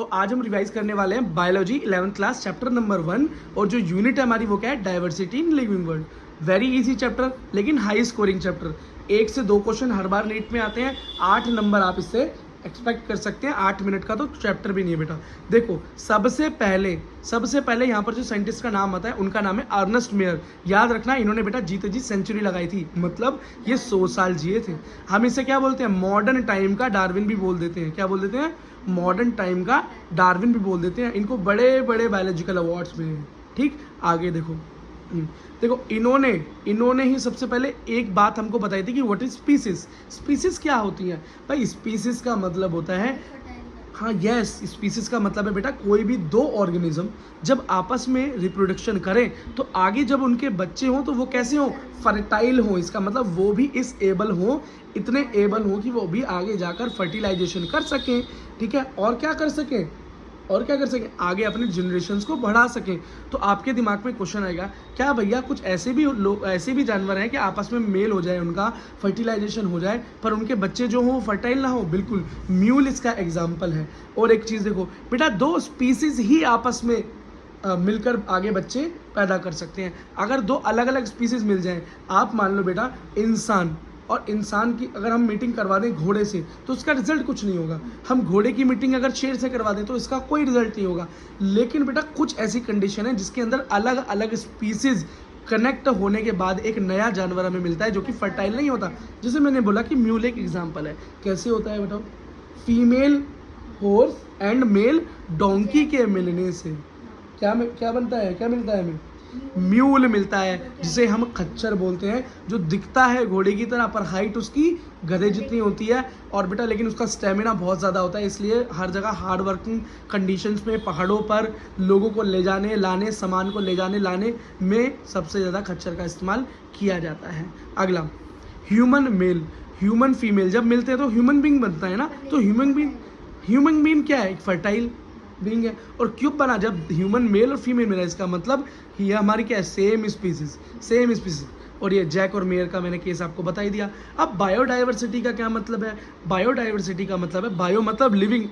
तो आज हम रिवाइज करने वाले हैं biology 11th class chapter number 1 और जो यूनिट है हमारी वो क्या है, diversity in living world. Very easy chapter लेकिन हाई स्कोरिंग चैप्टर। 1 से 2 क्वेश्चन हर बार नीट में आते हैं। 8 नंबर आप इससे एक्सपेक्ट कर सकते हैं। 8 मिनट का तो चैप्टर भी नहीं है बेटा। देखो सबसे पहले यहाँ पर जो साइंटिस्ट का नाम आता है उनका नाम है अर्नेस्ट मेयर। याद रखना इन्होंने बेटा जीते जी सेंचुरी लगाई थी, मतलब ये 100 साल जिए थे। हम इसे क्या बोलते हैं, मॉडर्न टाइम का डार्विन भी बोल देते हैं। क्या बोल देते हैं, मॉडर्न टाइम का डार्विन भी बोल देते हैं। इनको बड़े बड़े बायोलॉजिकल अवार्ड्स मिले हैं। ठीक, आगे देखो। देखो इन्होंने ही सबसे पहले एक बात हमको बताई थी कि व्हाट इज स्पीसीज। स्पीसीज क्या होती है भाई? स्पीसीज का मतलब होता है, हाँ यस, स्पीसीज का मतलब है बेटा कोई भी 2 ऑर्गेनिज्म जब आपस में रिप्रोडक्शन करें तो आगे जब उनके बच्चे हों तो वो कैसे हों, फर्टाइल हों। इसका मतलब वो भी इस एबल हों, इतने एबल हों कि वो भी आगे जाकर फर्टिलाइजेशन कर सकें। ठीक है, और क्या कर सकें, आगे अपने जनरेशन्स को बढ़ा सकें। तो आपके दिमाग में क्वेश्चन आएगा, क्या भैया कुछ ऐसे भी जानवर हैं कि आपस में मेल हो जाए, उनका फर्टिलाइजेशन हो जाए पर उनके बच्चे जो हों फर्टाइल ना हो? बिल्कुल, म्यूल इसका एग्जाम्पल है। और एक चीज़ देखो बेटा, 2 स्पीसीज ही आपस में मिलकर आगे बच्चे पैदा कर सकते हैं। अगर 2 अलग अलग स्पीसीज मिल जाएं, आप मान लो बेटा इंसान और इंसान की अगर हम मीटिंग करवा दें घोड़े से तो उसका रिजल्ट कुछ नहीं होगा। हम घोड़े की मीटिंग अगर शेर से करवा दें तो इसका कोई रिजल्ट नहीं होगा। लेकिन बेटा कुछ ऐसी कंडीशन है जिसके अंदर अलग अलग स्पीसीज कनेक्ट होने के बाद एक नया जानवर हमें मिलता है जो कि फर्टाइल नहीं होता। जैसे मैंने बोला कि म्यूल एक एग्जाम्पल है। कैसे होता है बताओ? Female horse and mail donkey के मिलने से क्या बनता है, क्या मिलता है हमें? म्यूल मिलता है, जिसे हम खच्चर बोलते हैं, जो दिखता है घोड़े की तरह पर हाइट उसकी गधे जितनी होती है। और बेटा लेकिन उसका स्टेमिना बहुत ज़्यादा होता है, इसलिए हर जगह हार्ड वर्किंग कंडीशंस में, पहाड़ों पर लोगों को ले जाने लाने, सामान को ले जाने लाने में सबसे ज़्यादा खच्चर का इस्तेमाल किया जाता है। अगला, ह्यूमन मेल ह्यूमन फीमेल जब मिलते हैं तो ह्यूमन बींग बनता है ना। तो ह्यूमन बींग क्या है? फर्टाइल बीइंग है। और क्यों बना? जब ह्यूमन मेल और फीमेल मिला, इसका मतलब ये हमारी क्या है, सेम स्पीसीज। और ये जैक और मेयर का मैंने केस आपको बता ही दिया। अब बायोडाइवर्सिटी का क्या मतलब है? बायोडाइवर्सिटी का मतलब है, बायो मतलब लिविंग,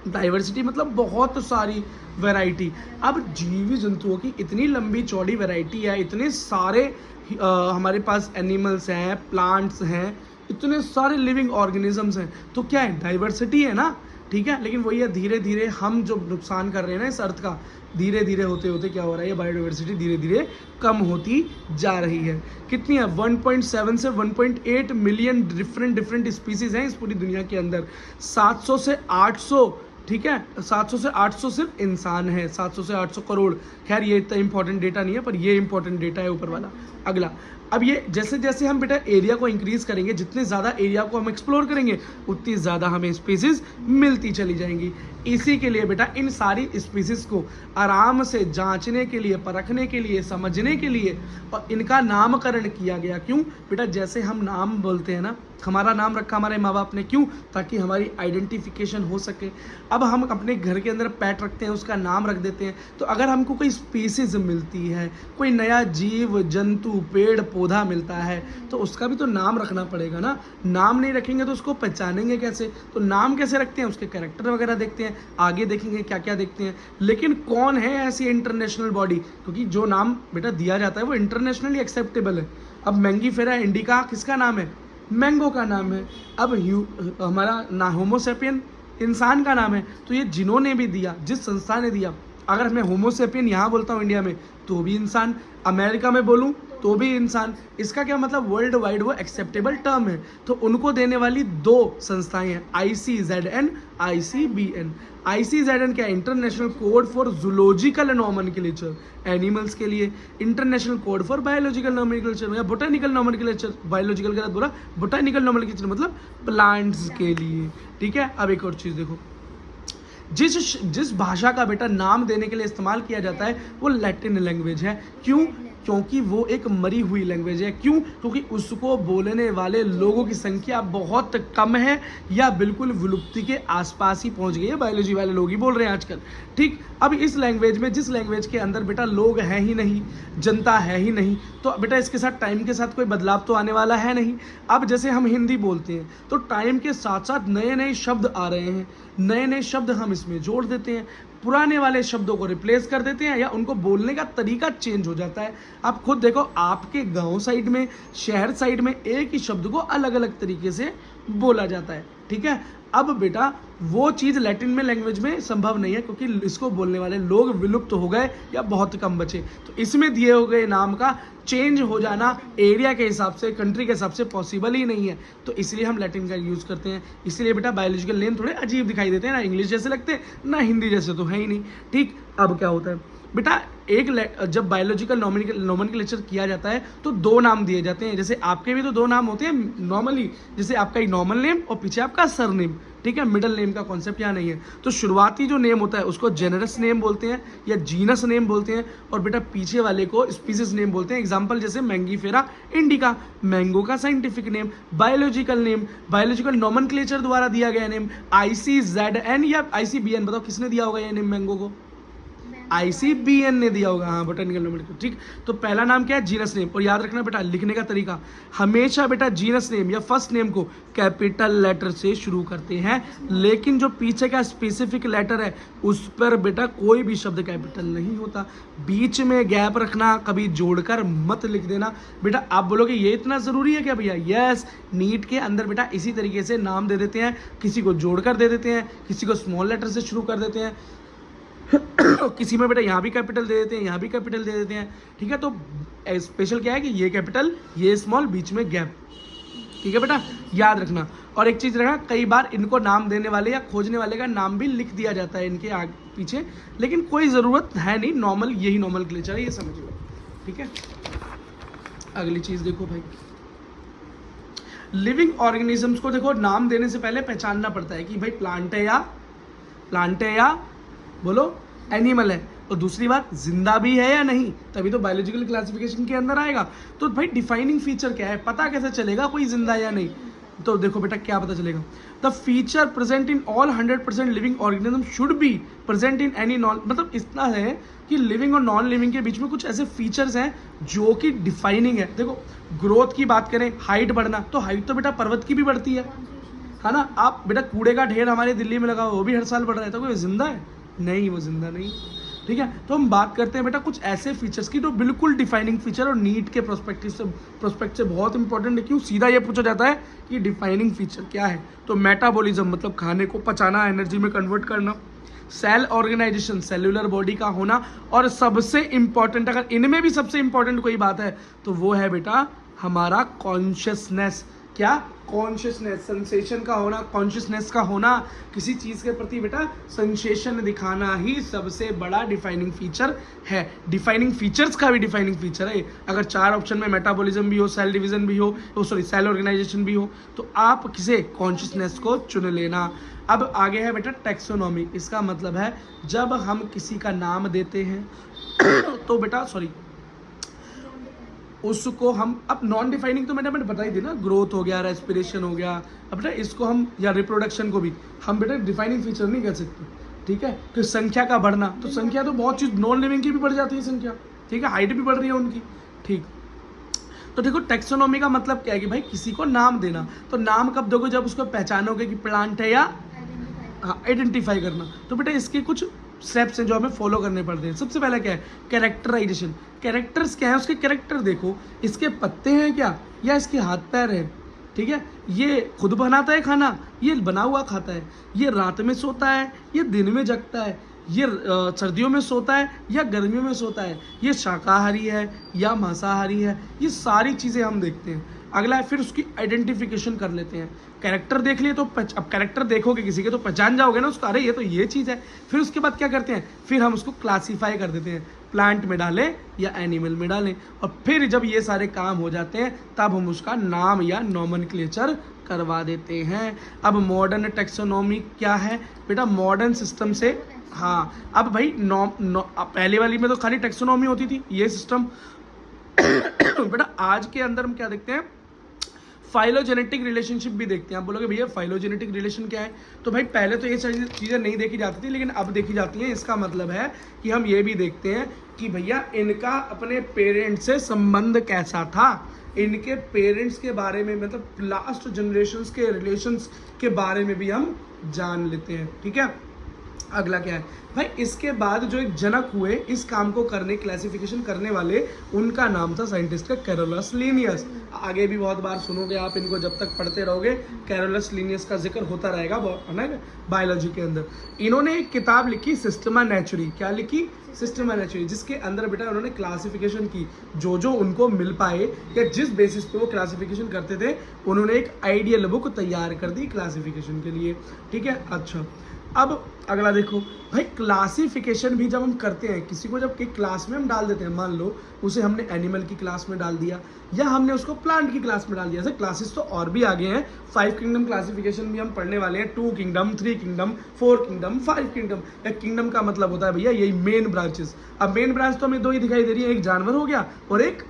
डाइवर्सिटी मतलब बहुत सारी वैरायटी। अब जीवी जंतुओं की इतनी लंबी चौड़ी वैरायटी है, इतने सारे हमारे पास एनिमल्स हैं, प्लांट्स हैं, इतने सारे लिविंग ऑर्गेनिजम्स हैं, तो क्या है, डाइवर्सिटी है ना। ठीक है, लेकिन वही है, धीरे धीरे हम जो नुकसान कर रहे हैं ना इस अर्थ का, धीरे धीरे होते क्या हो रहा है, ये बायोडाइवर्सिटी धीरे धीरे कम होती जा रही है। कितनी है? 1.7 से 1.8 मिलियन डिफरेंट स्पीसीज हैं इस पूरी दुनिया के अंदर। 700 से 800, ठीक है, 700 से 800 सिर्फ इंसान है, 700 से 800 करोड़। खैर ये इतना इंपॉर्टेंट डेटा नहीं है, पर ये इंपॉर्टेंट डेटा है ऊपर वाला। अगला, अब ये जैसे जैसे हम बेटा एरिया को इंक्रीज करेंगे, जितने ज़्यादा एरिया को हम एक्सप्लोर करेंगे उतनी ज़्यादा हमें स्पीसीज मिलती चली जाएंगी। इसी के लिए बेटा इन सारी स्पीसीज को आराम से जांचने के लिए, परखने के लिए, समझने के लिए और इनका नामकरण किया गया। क्यों बेटा? जैसे हम नाम बोलते हैं ना, हमारा नाम रखा हमारे माँ बाप ने, क्यों? ताकि हमारी आइडेंटिफिकेशन हो सके। अब हम अपने घर के अंदर पेट रखते हैं, उसका नाम रख देते हैं। तो अगर हमको कोई स्पीसीज मिलती है, कोई नया जीव जंतु पेड़ पौधा मिलता है, तो उसका भी तो नाम रखना पड़ेगा ना। नाम नहीं रखेंगे तो उसको पहचानेंगे कैसे? तो नाम कैसे रखते हैं? उसके कैरेक्टर वगैरह देखते हैं, आगे देखेंगे क्या क्या देखते हैं। लेकिन कौन है ऐसी इंटरनेशनल बॉडी? क्योंकि जो नाम बेटा दिया जाता है वो इंटरनेशनली एक्सेप्टेबल है। अब मैंगीफेरा इंडिका किसका नाम है? मैंगो का नाम है। अब हमारा ना होमोसेपियन इंसान का नाम है। तो ये जिन्होंने भी दिया, जिस संस्था ने दिया, अगर मैं होमोसेपियन यहाँ बोलता हूँ इंडिया में तो भी इंसान, अमेरिका में बोलूँ तो भी इंसान। इसका क्या मतलब? वर्ल्ड वाइड वो एक्सेप्टेबल टर्म है। तो उनको देने वाली 2 संस्थाएं हैं, ICZN, ICBN। ICZN क्या है? International code for zoological nomenclature, animals के लिए। International code for biological nomenclature या बोटानिकल नॉमेनक्लेचर, बायोलॉजिकल गलत बोला, बोटानिकल नॉमेनक्लेचर मतलब प्लांट्स के लिए। ठीक है, अब एक और चीज़ देखो, जिस भाषा का बेटा नाम देने के लिए इस्तेमाल किया जाता है वो लैटिन लैंग्वेज है। क्यों? क्योंकि वो एक मरी हुई लैंग्वेज है। क्यों? क्योंकि उसको बोलने वाले लोगों की संख्या बहुत कम है या बिल्कुल विलुप्ति के आसपास ही पहुंच गई है। बायोलॉजी वाले लोग ही बोल रहे हैं आजकल। ठीक, अब इस लैंग्वेज में, जिस लैंग्वेज के अंदर बेटा लोग हैं ही नहीं, जनता है ही नहीं, तो बेटा इसके साथ टाइम के साथ कोई बदलाव तो आने वाला है नहीं। अब जैसे हम हिंदी बोलते हैं तो टाइम के साथ साथ नए नए शब्द आ रहे हैं। नए नए शब्द हम इसमें जोड़ देते हैं, पुराने वाले शब्दों को रिप्लेस कर देते हैं, या उनको बोलने का तरीका चेंज हो जाता है। आप खुद देखो, आपके गांव साइड में, शहर साइड में एक ही शब्द को अलग अलग तरीके से बोला जाता है, ठीक है। अब बेटा वो चीज़ लैटिन में लैंग्वेज में संभव नहीं है, क्योंकि इसको बोलने वाले लोग विलुप्त हो गए या बहुत कम बचे। तो इसमें दिए हो गए नाम का चेंज हो जाना एरिया के हिसाब से, कंट्री के हिसाब से पॉसिबल ही नहीं है, तो इसलिए हम लैटिन का यूज़ करते हैं। इसलिए बेटा बायोलॉजिकल नेम थोड़े अजीब दिखाई देते हैं, ना इंग्लिश जैसे लगते हैं ना हिंदी जैसे, तो है ही नहीं, ठीक। अब क्या होता है बेटा, जब बायोलॉजिकल नॉमेनक्लेचर किया जाता है तो दो नाम दिए जाते हैं। जैसे आपके भी तो दो नाम होते हैं नॉर्मली, जैसे आपका एक नॉर्मल नेम और पीछे आपका सरनेम, ठीक है। मिडल नेम का कॉन्सेप्ट यहाँ नहीं है। तो शुरुआती जो नेम होता है उसको जेनरस नेम बोलते हैं या जीनस नेम बोलते हैं, और बेटा पीछे वाले को स्पीसीज नेम बोलते हैं। एग्जाम्पल जैसे मैंगीफेरा इंडिका, मैंगो का scientific name. Biological name, biological nomenclature द्वारा दिया गया नेम ICZN या ICBN, बताओ किसने दिया होगा ये नेम मैंगो को? ICBN ने दिया होगा, हाँ, बोटेनिकल नॉमेनक्लेचर, ठीक। तो पहला नाम क्या है? Genus name. और याद रखना बेटा, लिखने का तरीका हमेशा बेटा जीनस नेम या फर्स्ट नेम को कैपिटल लेटर से शुरू करते हैं, लेकिन जो पीछे का स्पेसिफिक लेटर है उस पर बेटा कोई भी शब्द कैपिटल नहीं होता। बीच में गैप रखना, कभी जोड़कर मत लिख देना। बेटा आप बोलोगे ये इतना ज़रूरी है क्या भैया? यस, नीट के अंदर बेटा इसी तरीके से नाम दे देते हैं, किसी को जोड़कर दे देते हैं, किसी को स्मॉल लेटर से शुरू कर देते हैं, किसी में बेटा यहाँ भी कैपिटल दे देते हैं, यहाँ भी कैपिटल दे देते हैं, ठीक है। तो स्पेशल क्या है कि ये कैपिटल, ये स्मॉल, बीच में गैप, ठीक है बेटा, याद रखना। और एक चीज़ रखना, कई बार इनको नाम देने वाले या खोजने वाले का नाम भी लिख दिया जाता है इनके आगे पीछे, लेकिन कोई ज़रूरत है नहीं, नॉर्मल यही नॉमेनक्लेचर है, ये समझ लो, ठीक है। अगली चीज़ देखो भाई, लिविंग ऑर्गेनिजम्स को देखो नाम देने से पहले पहचानना पड़ता है कि भाई प्लांट है या बोलो एनिमल है, और दूसरी बात जिंदा भी है या नहीं, तभी तो बायोलॉजिकल क्लासिफिकेशन के अंदर आएगा। तो भाई डिफाइनिंग फीचर क्या है, पता कैसे चलेगा कोई जिंदा है या नहीं? तो देखो बेटा क्या पता चलेगा, the feature present in all 100% living organism should be present in any non, मतलब इतना है कि लिविंग और नॉन लिविंग के बीच में कुछ ऐसे फीचर्स हैं जो कि डिफाइनिंग है। देखो ग्रोथ की बात करें, हाइट बढ़ना, तो हाइट तो बेटा पर्वत की भी बढ़ती है ना। आप बेटा कूड़े का ढेर हमारे दिल्ली में लगा वो भी हर साल बढ़ रहा है, तो कोई जिंदा है? नहीं, वो जिंदा नहीं, ठीक है। तो हम बात करते हैं बेटा कुछ ऐसे फीचर्स की जो बिल्कुल डिफाइनिंग फीचर, और नीट के प्रोस्पेक्ट से बहुत इंपॉर्टेंट है। क्यों? सीधा ये पूछा जाता है कि डिफाइनिंग फीचर क्या है। तो मेटाबॉलिज्म मतलब खाने को पचाना, एनर्जी में कन्वर्ट करना, सेल ऑर्गेनाइजेशन सेल्यूलर बॉडी का होना, और सबसे इंपॉर्टेंट, अगर इनमें भी सबसे इंपॉर्टेंट कोई बात है तो वो है बेटा हमारा कॉन्शियसनेस। क्या? कॉन्शियसनेस, सेंसेशन का होना, कॉन्शियसनेस का होना, किसी चीज़ के प्रति बेटा सेंसेशन दिखाना ही सबसे बड़ा डिफाइनिंग फीचर है। डिफाइनिंग फीचर्स का भी डिफाइनिंग फीचर है। अगर 4 ऑप्शन में मेटाबॉलिज्म भी हो, सेल डिवीजन भी हो, सेल ऑर्गेनाइजेशन भी हो, तो आप किसे? कॉन्शियसनेस को चुन लेना। अब आगे है बेटा टैक्सोनॉमी। इसका मतलब है जब हम किसी का नाम देते हैं तो बेटा उसको हम, अब नॉन डिफाइनिंग तो मैंने बताई थी ना, ग्रोथ हो गया, रेस्पिरेशन हो गया, अब बेटा इसको हम, या रिप्रोडक्शन को भी हम बेटा डिफाइनिंग फीचर नहीं कह सकते, ठीक है। तो संख्या का बढ़ना, तो संख्या तो बहुत चीज़, नॉन लिविंग की भी बढ़ जाती है संख्या, ठीक है, हाइट भी बढ़ रही है उनकी, ठीक। तो देखो टैक्सोनॉमी का मतलब क्या है कि भाई किसी को नाम देना। तो नाम कब दोगे? जब उसको पहचानोगे कि प्लांट है या, हाँ, आइडेंटिफाई करना। तो बेटा इसके कुछ स्टेप्स हैं जो हमें फॉलो करने पड़ते हैं। सबसे पहला क्या है? कैरेक्टराइजेशन। कैरेक्टर्स क्या है? उसके कैरेक्टर देखो, इसके पत्ते हैं क्या, या इसके हाथ पैर हैं, ठीक है। ये खुद बनाता है खाना, ये बना हुआ खाता है, ये रात में सोता है, ये दिन में जगता है, ये सर्दियों में सोता है या गर्मियों में सोता है, ये शाकाहारी है या मांसाहारी है, ये सारी चीज़ें हम देखते हैं। अगला है फिर उसकी आइडेंटिफिकेशन कर लेते हैं। कैरेक्टर देख लिए तो अब कैरेक्टर देखोगे किसी के तो पहचान जाओगे ना उसका, अरे ये तो ये चीज़ है। फिर उसके बाद क्या करते हैं? फिर हम उसको क्लासीफाई कर देते हैं, प्लांट में डालें या एनिमल में डालें, और फिर जब ये सारे काम हो जाते हैं तब हम उसका नाम या नॉमेनक्लेचर करवा देते हैं। अब मॉडर्न टैक्सोनॉमी क्या है बेटा? मॉडर्न सिस्टम से, हाँ, अब भाई पहले वाली में तो खाली टैक्सोनॉमी होती थी, ये सिस्टम बेटा आज के अंदर हम क्या देखते हैं? फाइलोजेनेटिक रिलेशनशिप भी देखते हैं। आप बोलोगे भैया फाइलोजेनेटिक रिलेशन क्या है? तो भाई पहले तो ये चीज़ें नहीं देखी जाती थी, लेकिन अब देखी जाती हैं। इसका मतलब है कि हम ये भी देखते हैं कि भैया इनका अपने पेरेंट्स से संबंध कैसा था, इनके पेरेंट्स के बारे में, मतलब लास्ट जनरेशन्स के रिलेशंस के बारे में भी हम जान लेते हैं। ठीक है, अगला क्या है भाई, इसके बाद जो एक जनक हुए इस काम को करने, क्लासिफिकेशन करने वाले, उनका नाम था साइंटिस्ट का कैरोलस लीनियस। आगे भी बहुत बार सुनोगे आप इनको, जब तक पढ़ते रहोगे कैरोलस लीनियस का जिक्र होता रहेगा है ना बायोलॉजी के अंदर। इन्होंने एक किताब लिखी सिस्टमा नेचुरी। क्या लिखी? सिस्टमा नेचुरी, जिसके अंदर बेटा उन्होंने क्लासिफिकेशन की, जो जो उनको मिल पाए या जिस बेसिस पे वो क्लासिफिकेशन करते थे, उन्होंने एक आइडियल बुक तैयार कर दी क्लासिफिकेशन के लिए। ठीक है, अच्छा अब अगला देखो भाई, क्लासिफिकेशन भी जब हम करते हैं, किसी को जब एक क्लास में हम डाल देते हैं, मान लो उसे हमने एनिमल की क्लास में डाल दिया या हमने उसको प्लांट की क्लास में डाल दिया। ऐसे क्लासेस तो और भी आगे हैं, 5 किंगडम क्लासिफिकेशन भी हम पढ़ने वाले हैं, 2 किंगडम, 3 किंगडम, 4 किंगडम, 5 किंगडम। या किंगडम का मतलब होता है भैया यही मेन ब्रांचेस। अब मेन ब्रांच तो हमें 2 ही दिखाई दे रही है, एक जानवर हो गया और एक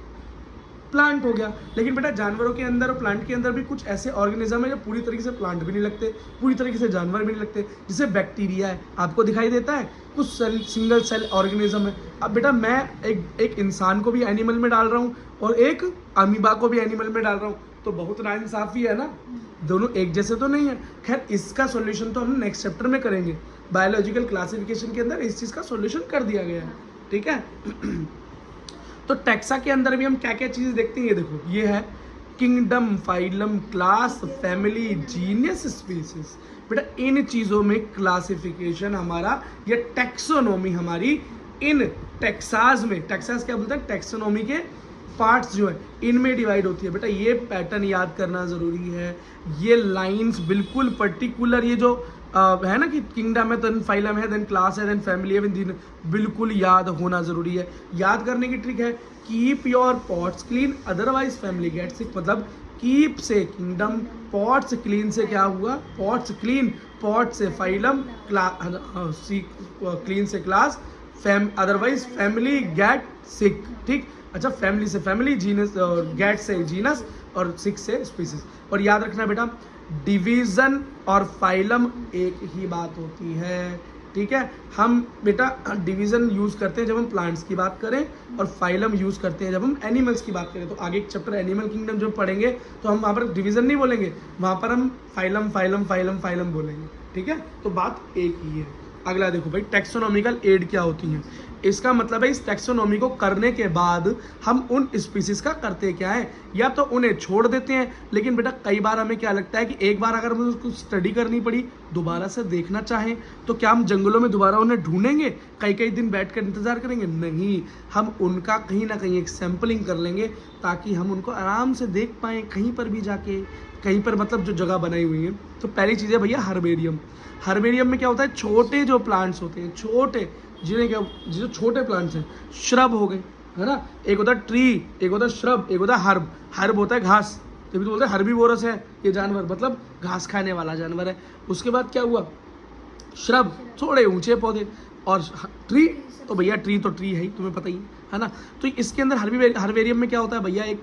प्लांट हो गया। लेकिन बेटा जानवरों के अंदर और प्लांट के अंदर भी कुछ ऐसे ऑर्गेनिज्म है जो पूरी तरीके से प्लांट भी नहीं लगते, पूरी तरीके से जानवर भी नहीं लगते। जैसे बैक्टीरिया है, आपको दिखाई देता है, कुछ सेल, सिंगल सेल ऑर्गेनिज्म है। अब बेटा मैं एक इंसान को भी एनिमल में डाल रहा हूँ और एक अमीबा को भी एनिमल में डाल रहा हूँ, तो बहुत नाइंसाफी है ना, दोनों एक जैसे तो नहीं है। खैर इसका सॉल्यूशन तो हम नेक्स्ट चैप्टर में करेंगे। बायोलॉजिकल क्लासिफिकेशन के अंदर इस चीज़ का सॉल्यूशन कर दिया गया है। ठीक है, तो टैक्सा के अंदर भी हम क्या क्या चीज़ें देखते हैं, ये देखो, ये है kingdom, phylum, class, family, genius, species. बेटा इन चीज़ों में क्लासिफिकेशन हमारा या टैक्सोनॉमी हमारी इन टेक्सास में, टेक्सास क्या बोलते हैं, टैक्सोनॉमी के पार्ट्स जो है इनमें डिवाइड होती है। बेटा ये पैटर्न याद करना ज़रूरी है, ये लाइंस बिल्कुल पर्टिकुलर, ये जो है ना कि किंगडम है, देन फाइलम है, देन क्लास है, देन फैमिली है, देन बिल्कुल याद होना ज़रूरी है। याद करने की ट्रिक है, keep your pots clean otherwise family get sick. मतलब कीप से किंगडम, पॉट्स क्लीन से क्या हुआ, पॉट्स क्लीन, पॉट से फाइलम, क्लीन से class, otherwise family get sick. ठीक, अच्छा फैमिली से फैमिली, जीनस, गेट से जीनस और सिक से स्पीसीज। और याद रखना बेटा डिवीज़न और फाइलम एक ही बात होती है। ठीक है, हम बेटा डिवीज़न यूज़ करते हैं जब हम प्लांट्स की बात करें और फाइलम यूज़ करते हैं जब हम एनिमल्स की बात करें। तो आगे एक चैप्टर एनिमल किंगडम जब पढ़ेंगे तो हम वहाँ पर डिवीज़न नहीं बोलेंगे, वहाँ पर हम फाइलम फाइलम फाइलम फाइलम बोलेंगे। ठीक है, तो बात एक ही है। अगला देखो भाई, टैक्सोनॉमिकल एड क्या होती हैं। इसका मतलब है इस टैक्सोनॉमी को करने के बाद हम उन स्पीसीज का करते क्या है, या तो उन्हें छोड़ देते हैं, लेकिन बेटा कई बार हमें क्या लगता है कि एक बार अगर हमें उसको स्टडी करनी पड़ी, दोबारा से देखना चाहें, तो क्या हम जंगलों में दोबारा उन्हें ढूंढेंगे, कई कई दिन बैठकर इंतजार करेंगे? नहीं, हम उनका कहीं ना कहीं एक सैम्पलिंग कर लेंगे ताकि हम उनको आराम से देख पाएँ कहीं पर भी जाके, कहीं पर मतलब जो जगह बनाई हुई है। तो पहली चीज़ है भैया हर्बेरियम। हर्बेरियम में क्या होता है, छोटे जो प्लांट्स होते हैं, छोटे जिन्हें क्या, जो छोटे प्लांट्स हैं, श्रब हो गए, है ना, एक होता है ट्री, एक होता है श्रब, एक होता है हर्ब। हर्ब होता है घास, तभी तो बोलते हैं हर्बीवोरस है ये जानवर, मतलब घास खाने वाला जानवर है। उसके बाद क्या हुआ, श्रब, थोड़े ऊंचे पौधे, और ट्री, तो भैया ट्री तो ट्री है ही, तुम्हें पता ही है ना। तो इसके अंदर हर्बेरियम में क्या होता है भैया, एक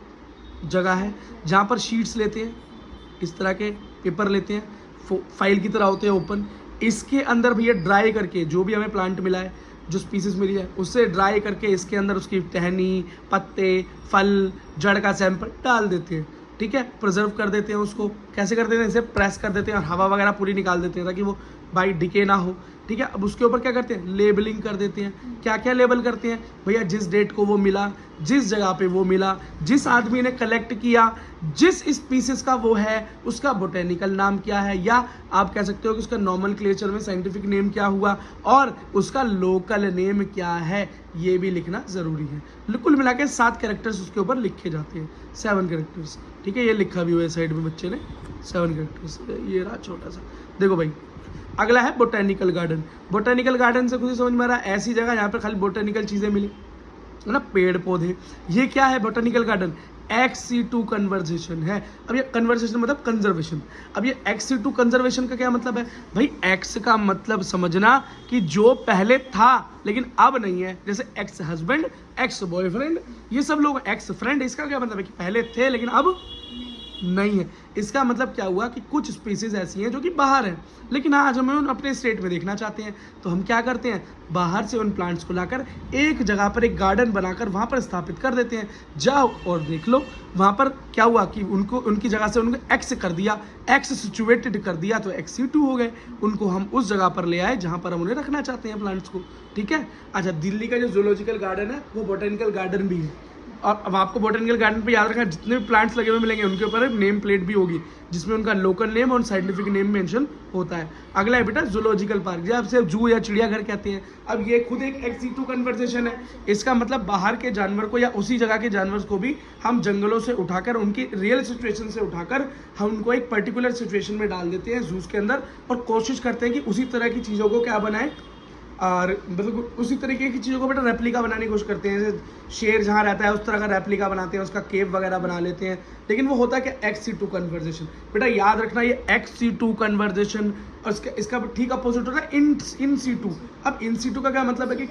जगह है जहाँ पर शीट्स लेते हैं, इस तरह के पेपर लेते हैं, फाइल की तरह होते हैं ओपन, इसके अंदर भैया ड्राई करके जो भी हमें प्लांट मिला है, जो स्पीसीज मिली है, उससे ड्राई करके इसके अंदर उसकी टहनी, पत्ते, फल, जड़ का सैंपल डाल देते हैं। ठीक है, प्रिजर्व कर देते हैं उसको। कैसे कर देते हैं, इसे प्रेस कर देते हैं और हवा वगैरह पूरी निकाल देते हैं ताकि वो बाई डिके ना हो। ठीक है, अब उसके ऊपर क्या करते हैं, लेबलिंग कर देते हैं। क्या क्या लेबल करते हैं भैया, जिस डेट को वो मिला, जिस जगह पे वो मिला, जिस आदमी ने कलेक्ट किया, जिस स्पीसीज का वो है, उसका बोटेनिकल नाम क्या है, या आप कह सकते हो कि उसका नॉमेनक्लेचर में साइंटिफिक नेम क्या हुआ, और उसका लोकल नेम क्या है, ये भी लिखना ज़रूरी है। कुल मिला के 7 कैरेक्टर्स उसके ऊपर लिखे जाते हैं, 7 कैरेक्टर्स। ठीक है, ये लिखा भी हुआ है साइड में बच्चे ने, 7 कैरेक्टर्स, ये रहा छोटा सा। देखो भाई, अगला है बोटेनिकल गार्डन। बोटेनिकल गार्डन से खुद ही समझ में आ रहा है, ऐसी जगह जहाँ पर खाली बोटेनिकल चीज़ें मिली, है ना, पेड़ पौधे। ये क्या है बोटेनिकल गार्डन, XC2 कन्वर्जेशन है। अब ये कन्वर्जेशन मतलब कंजर्वेशन। अब ये XC2 कंजर्वेशन का क्या मतलब है भाई, X का मतलब समझना कि जो पहले था लेकिन अब नहीं है, जैसे एक्स हस्बैंड, एक्स बॉयफ्रेंड, ये सब लोग, एक्स फ्रेंड, इसका क्या मतलब है कि पहले थे लेकिन अब नहीं है। इसका मतलब क्या हुआ कि कुछ स्पीसीज ऐसी हैं जो कि बाहर हैं, लेकिन आज हमें उन अपने स्टेट में देखना चाहते हैं, तो हम क्या करते हैं, बाहर से उन प्लांट्स को लाकर एक जगह पर एक गार्डन बनाकर वहाँ पर स्थापित कर देते हैं। जाओ और देख लो वहाँ पर क्या हुआ कि उनको उनकी जगह से उनको एक्स कर दिया, एक्स सिचुएटेड कर दिया, तो XC2 हो गए। उनको हम उस जगह पर ले आए जहाँ पर हम उन्हें रखना चाहते हैं प्लांट्स को। ठीक है। अच्छा, दिल्ली का जो जूलॉजिकल गार्डन है वो बोटेनिकल गार्डन भी है, और अब आपको बोटेनिकल गार्डन पे याद रखना जितने भी प्लांट्स लगे हुए मिलेंगे उनके ऊपर एक नेम प्लेट भी होगी जिसमें उनका लोकल नेम और साइंटिफिक नेम मेंशन होता है। अगला है बेटा जूलॉजिकल पार्क, जब से जू या चिड़ियाघर कहते हैं। अब ये खुद एक XC2 कन्वर्सेशन है। इसका मतलब बाहर के जानवर को या उसी जगह के जानवर को भी हम जंगलों से उठाकर, उनकी रियल सिचुएशन से उठाकर हम उनको एक पर्टिकुलर सिचुएशन में डाल देते हैं जूस के अंदर, और कोशिश करते हैं कि उसी तरह की चीज़ों को क्या बनाए, और मतलब उसी तरीके की चीज़ों को बेटा रेप्लिका बनाने की कोशिश करते हैं। जैसे शेर जहाँ रहता है उस तरह का रेप्लिका बनाते हैं, उसका केव वगैरह बना लेते हैं। लेकिन वो होता है कि XC2 कन्वर्जेशन। बेटा याद रखना ये XC2 कन्वर्जेशन, और इसका ठीक अपोजिट होता है इन सीटू। अब इन सीटू का क्या मतलब है कि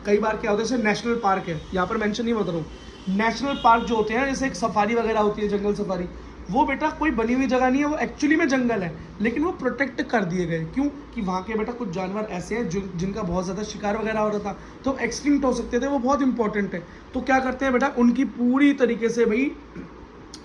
कई बार क्या होता है, जैसे नेशनल पार्क है, यहाँ पर मेंशन नहीं बता रहा हूँ, नेशनल पार्क जो होते हैं जैसे एक सफारी वगैरह होती है, जंगल सफारी, वो बेटा कोई बनी हुई जगह नहीं है, वो एक्चुअली में जंगल है, लेकिन वो प्रोटेक्ट कर दिए गए। क्यों? कि वहाँ के बेटा कुछ जानवर ऐसे हैं जिनका बहुत ज़्यादा शिकार वगैरह हो रहा था, तो एक्सटिंक्ट हो सकते थे, वो बहुत इंपॉर्टेंट है। तो क्या करते हैं बेटा, उनकी पूरी तरीके से भाई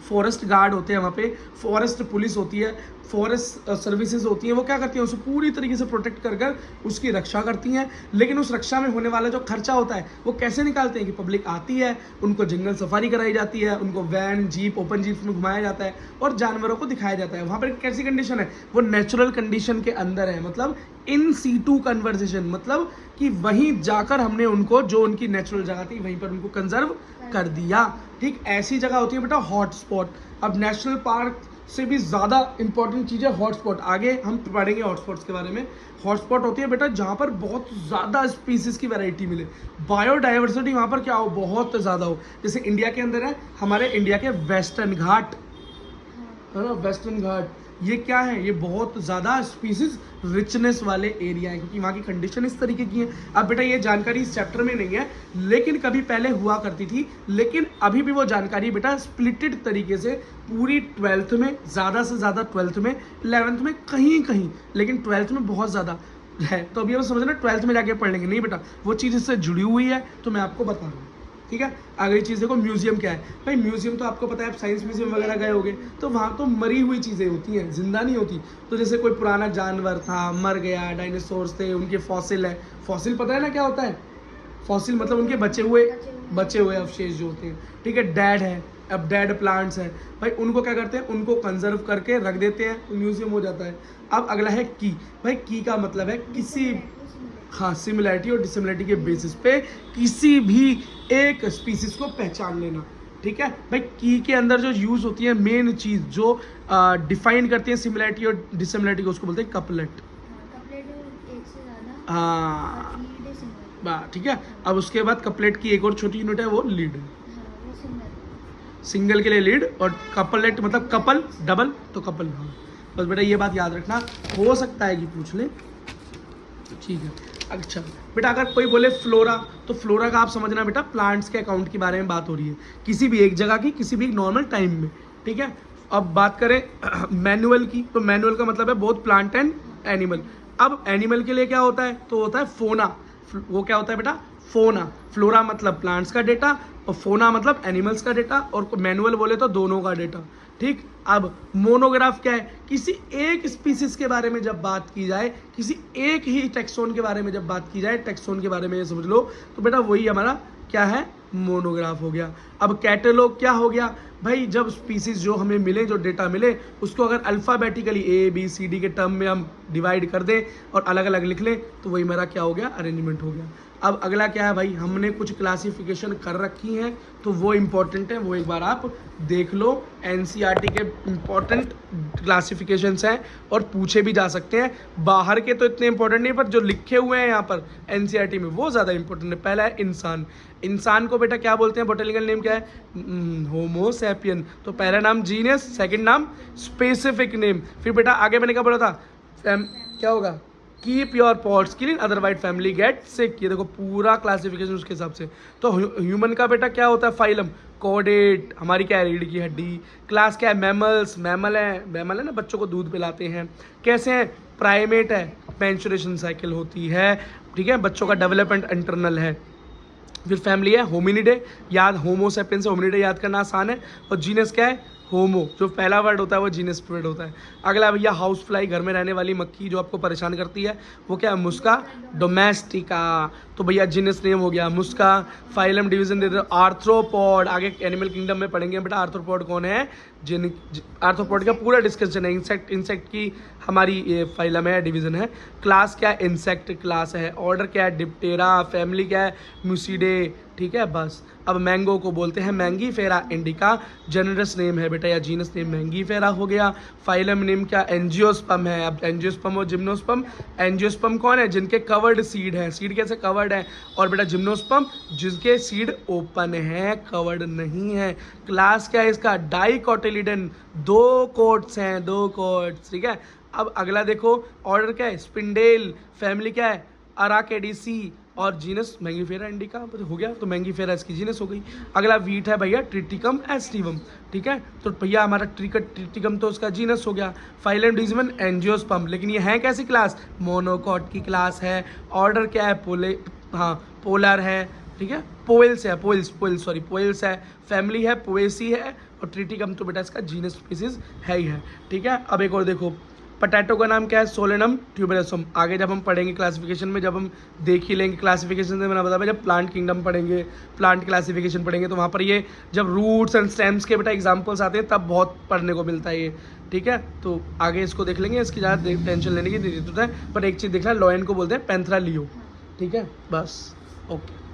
फॉरेस्ट गार्ड होते हैं वहाँ पे, फॉरेस्ट पुलिस होती है, फॉरेस्ट सर्विसेज होती हैं, वो क्या करती हैं, उसे पूरी तरीके से प्रोटेक्ट कर कर उसकी रक्षा करती हैं। लेकिन उस रक्षा में होने वाला जो खर्चा होता है वो कैसे निकालते हैं कि पब्लिक आती है, उनको जंगल सफारी कराई जाती है, उनको वैन जीप ओपन जीप में घुमाया जाता है और जानवरों को दिखाया जाता है। वहाँ पर कैसी कंडीशन है, वो नेचुरल कंडीशन के अंदर है, मतलब इन सीटू कन्वर्सेशन, मतलब कि वहीं जाकर हमने उनको, जो उनकी नेचुरल जगह थी वहीं पर उनको कंजर्व कर दिया। ठीक ऐसी जगह होती है बेटा हॉटस्पॉट। अब नेशनल पार्क से भी ज़्यादा इंपॉर्टेंट चीज़ है हॉटस्पॉट, आगे हम पढ़ेंगे हॉटस्पॉट्स के बारे में। हॉटस्पॉट होती है बेटा जहाँ पर बहुत ज़्यादा स्पीसीज की वैरायटी मिले, बायोडाइवर्सिटी वहाँ पर क्या हो, बहुत ज़्यादा हो। जैसे इंडिया के अंदर है, हमारे इंडिया के वेस्टर्न घाट है ना, वेस्टर्न घाट, ये क्या है, ये बहुत ज़्यादा स्पीसीज रिचनेस वाले एरिया है, क्योंकि वहाँ की कंडीशन इस तरीके की है। अब बेटा ये जानकारी इस चैप्टर में नहीं है, लेकिन कभी पहले हुआ करती थी, लेकिन अभी भी वो जानकारी बेटा स्प्लिटेड तरीके से पूरी 12th में, ज़्यादा से ज़्यादा 12th में, 11th में कहीं कहीं, लेकिन 12th में बहुत ज़्यादा है। तो अभी हम समझना 12th में जाके पढ़ लेंगे, नहीं बेटा वो चीज़ इससे जुड़ी हुई है, तो मैं आपको बता रहा हूँ। ठीक है। अगली चीज़ देखो, म्यूजियम क्या है भाई। म्यूजियम तो आपको पता है, आप साइंस म्यूजियम वगैरह गए होगे, तो वहाँ तो मरी हुई चीज़ें होती हैं, जिंदा नहीं होती। तो जैसे कोई पुराना जानवर था, मर गया, डायनासोर्स थे, उनके फॉसिल है। फॉसिल पता है ना क्या होता है, फॉसिल मतलब उनके बचे हुए अवशेष जो होते हैं। ठीक है। डेड है, अब डेड प्लांट्स है भाई, उनको क्या करते हैं, उनको कंजर्व करके रख देते हैं, तो म्यूजियम हो जाता है। अब अगला है की। भाई की का मतलब है किसी, हाँ, सिमिलैरिटी और डिसिमिलैरिटी के बेसिस पे किसी भी एक स्पीसीज को पहचान लेना। ठीक है भाई। की के अंदर जो यूज होती है मेन चीज जो डिफाइन करती है सिमिलैरिटी और डिसिमिलैरिटी को, उसको बोलते हैं कपलेट। हाँ, ठीक है। अब उसके बाद कपलेट की एक और छोटी यूनिट है, वो लीड। सिंगल के लिए लीड, और कपलेट मतलब कपल, डबल तो कपल। हाँ, बस बेटा ये बात याद रखना, हो सकता है कि पूछ ले। ठीक है। अच्छा बेटा, अगर कोई बोले फ्लोरा, तो फ्लोरा का आप समझना बेटा प्लांट्स के अकाउंट के बारे में बात हो रही है, किसी भी एक जगह की, किसी भी एक नॉर्मल टाइम में। ठीक है। अब बात करें मैनुअल की, तो मैनुअल का मतलब है बोथ प्लांट एंड एनिमल। अब एनिमल के लिए क्या होता है, तो होता है फोना। वो क्या होता है बेटा, फोना। फ्लोरा मतलब प्लांट्स का डेटा, और फोना मतलब एनिमल्स का डेटा, और मैनुअल बोले तो दोनों का डेटा। ठीक। अब मोनोग्राफ क्या है, किसी एक स्पीसीज के बारे में जब बात की जाए, किसी एक ही टेक्सोन के बारे में जब बात की जाए, टेक्सोन के बारे में ये समझ लो, तो बेटा वही हमारा क्या है, मोनोग्राफ हो गया। अब कैटलॉग क्या हो गया भाई, जब स्पीसीज जो हमें मिले, जो डेटा मिले, उसको अगर अल्फ़ाबेटिकली ABCD के टर्म में हम डिवाइड कर दें और अलग अलग लिख लें, तो वही मेरा क्या हो गया, अरेंजमेंट हो गया। अब अगला क्या है भाई, हमने कुछ क्लासिफिकेशन कर रखी हैं, तो वो इम्पोर्टेंट है, वो एक बार आप देख लो। NCERT के इम्पोर्टेंट क्लासिफिकेशंस हैं और पूछे भी जा सकते हैं। बाहर के तो इतने इंपॉर्टेंट नहीं, पर जो लिखे हुए हैं यहाँ पर NCERT में वो ज़्यादा इंपॉर्टेंट है। पहला है इंसान। इंसान को बेटा क्या बोलते हैं, बोटेनिकल नेम क्या है, होमो सैपियन। तो पहला नाम जीनियस, सेकंड नाम स्पेसिफिक नेम। फिर बेटा आगे मैंने क्या बोला था, क्या होगा, keep your pots clean otherwise family get sick. ये देखो पूरा क्लासिफिकेशन उसके हिसाब से। तो ह्यूमन का बेटा क्या होता है, फाइलम कॉर्डेट, हमारी क्या है रीढ़ की हड्डी। क्लास क्या है, मैमल्स, मैमल है ना बच्चों को दूध पिलाते हैं। कैसे हैं, प्राइमेट है, मेंस्ट्रुएशन साइकिल होती है, ठीक है, बच्चों का डेवलपमेंट इंटरनल है। फिर फैमिली है, होमिनिडे, याद होमोसेपियंस से होमिनिडे याद करना आसान है। और जीनस क्या है, होमो, जो पहला वर्ड होता है वो जीनस वर्ड होता है। अगला भैया हाउस फ्लाई, घर में रहने वाली मक्खी जो आपको परेशान करती है, वो क्या है, मुस्का डोमेस्टिका। तो भैया जीनस नेम हो गया मुस्का। फाइलम डिवीजन दे दो आर्थ्रोपॉड, आगे एनिमल किंगडम में पढ़ेंगे बेटा आर्थ्रोपॉड कौन है, आर्थ्रोपॉड का पूरा डिस्कशन है। इंसेक्ट की हमारी ये फाइलम है, डिवीजन है। क्लास क्या है, इंसेक्ट क्लास है। ऑर्डर क्या है, डिप्टेरा। फैमिली क्या है, म्यूसिडे, ठीक है बस। अब मैंगो को बोलते हैं मैंगीफेरा इंडिका, जेनरस नेम है बेटा या जीनस नेम मैंगीफेरा हो गया। फाइलम नेम क्या, एंजियोस्पर्म है। अब एंजियोस्पर्म और जिम्नोस्पर्म, एंजियोस्पर्म कौन है, जिनके कवर्ड सीड है, सीड कैसे कवर्ड है। और बेटा जिम्नोस्पर्म जिसके सीड ओपन है, कवर्ड नहीं है। क्लास क्या है इसका, डाइकोटिलिडन, 2 कोट्स हैं, 2 कोट्स, ठीक है। अब अगला देखो, ऑर्डर क्या है, स्पिंडेल। फैमिली क्या है, अराकेडिसी। और जीनस मैंगीफेरा इंडिका हो गया, तो मैंगीफेरा इसकी जीनस हो गई। अगला वीट है भैया ट्रिटिकम एस्टिवम, ठीक है। तो भैया हमारा ट्रिटिकम तो उसका जीनस हो गया। फाइलम डिवीजन एंजियोस्पर्म, लेकिन ये है कैसी क्लास, मोनोकॉट की क्लास है। ऑर्डर क्या है, पोलर है, ठीक है। पोइल्स है, पोइल्स है। फैमिली है, पोएसी है। और ट्रिटिकम तो बेटा इसका जीनस स्पीसीज है ही है, ठीक है। अब एक और देखो, पटैटो का नाम क्या है, सोलेनम ट्यूबरसम। आगे जब हम पढ़ेंगे क्लासिफिकेशन में, जब हम देख ही लेंगे क्लासिफिकेशन से, मैंने बताया जब प्लांट किंगडम पढ़ेंगे, प्लांट क्लासिफिकेशन पढ़ेंगे, तो वहाँ पर ये जब रूट्स एंड स्टेम्स के बेटा एग्जांपल्स आते हैं तब बहुत पढ़ने को मिलता है ये, ठीक है। तो आगे इसको देख लेंगे, इसकी ज़्यादा टेंशन लेने की जरूरत है। पर एक चीज़ देखना, लॉयन को बोलते हैं पैंथरा लियो, ठीक है बस, ओके।